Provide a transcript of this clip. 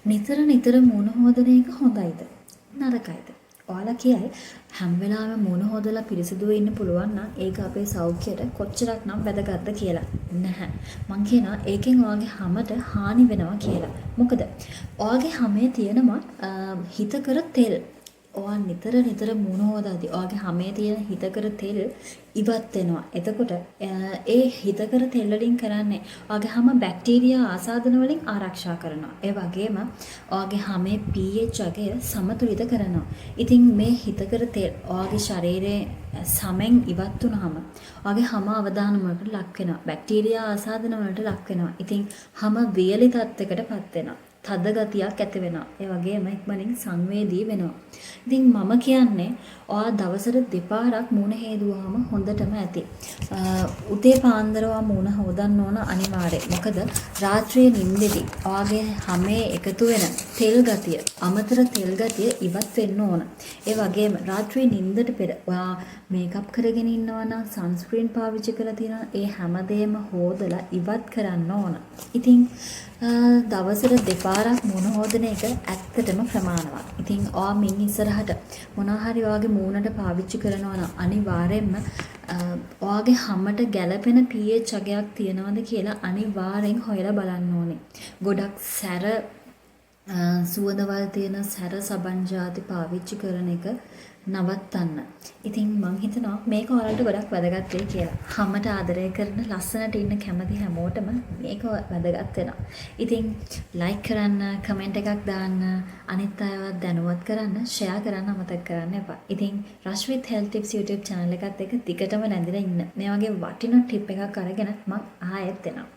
නිතර නිතර මුණ හොදන එක හොඳයිද? නරකයිද? ඔයාලා කියයි හැම වෙලාවෙම මුණ හොදලා පිරිසිදුව ඉන්න පුළුවන් නම් ඒක අපේ සෞඛ්‍යයට කොච්චරක් නම් වැදගත්ද කියලා. නැහැ. මං කියනවා ඒකෙන් ඔයාගේ හමට හානි වෙනවා කියලා. මොකද ඔයාගේ හමේ තියෙනවා හිතකර තෙල්. ඔයා නිතර නිතර මුණ හොදද්දී ඔයාගේ හමේ තියෙන හිතකර තෙල් ඉවත් වෙනවා. එතකොට ඒ හිතකර තෙල් වලින් කරන්නේ ඔයාගේ හම බැක්ටීරියා ආසාදන වලින් ආරක්ෂා කරනවා. ඒ වගේම ඔයාගේ හමේ pH අගය සමතුලිත කරනවා. ඉතින් මේ හිතකර තෙල් ඔයාගේ ශරීරයේ සමෙන් ඉවත් වුනහම ඔයාගේ හම අවදානමකට ලක් වෙනවා. බැක්ටීරියා ආසාදන වලට ලක් වෙනවා. ඉතින් හම වියලි තත්යකටපත් වෙනවා. තද ගතියක් ඇති වෙනවා. ඒ වගේම ඉක්මනින් සංවේදී වෙනවා. ඉතින් මම කියන්නේ ඔයා දවසට දෙපාරක් මූණ හේදුවාම හොඳටම ඇති. උදේ පාන්දර ඔයා මූණ හොදන්න ඕන අනිවාර්යයෙන්. මොකද රාත්‍රියේ නිින්දෙදි ඔයාගේ හැමේ එකතු වෙන තෙල් ගතිය, අමතර තෙල් ගතිය ඉවත් වෙන්න ඕන. ඒ වගේම රාත්‍රියේ නිින්දට පෙර ඔයා මේකප් කරගෙන ඉන්නවා නම් සන්ස්ක්‍රීන් පාවිච්චි කරලා තියෙනවා. ඒ හැමදේම හොදලා ඉවත් කරන්න ඕන. ඉතින් දවසට දෙපාරක් මුණ හොදන එක ඇත්තටම ප්‍රමාණවත්. ඉතින් ඔයා මින් ඉස්සරහට මොනවා හරි ඔයාගේ මූණට පාවිච්චි කරනවා නම් අනිවාර්යයෙන්ම ඔයාගේ හැමට ගැළපෙන pH අගයක් තියනවද කියලා අනිවාර්යෙන් හොයලා බලන්න ඕනේ. ගොඩක් සැර සුවඳවල් තියෙන සැර සබන් ಜಾති පාවිච්චි කරන එක නවත්තන්න. ඉතින් මං හිතනවා මේක ඔයාලට ගොඩක් වැදගත් වෙයි කියලා. හැමට ආදරය කරන ලස්සනට ඉන්න කැමති හැමෝටම මේක වැදගත් වෙනවා. ඉතින් ලයික් කරන්න, කමෙන්ට් එකක් දාන්න, අනිත් අයවත් දැනුවත් කරන්න, ෂෙයා කරන්න අමතක කරන්න එපා. ඉතින් රශ්විත් හෙල්ත් ටිප්ස් YouTube channel එකත් එක්ක දිගටම නැඳිලා ඉන්න. මේ වගේ වටිනා ටිප් එකක් අරගෙන මම ආයෙත් එනවා.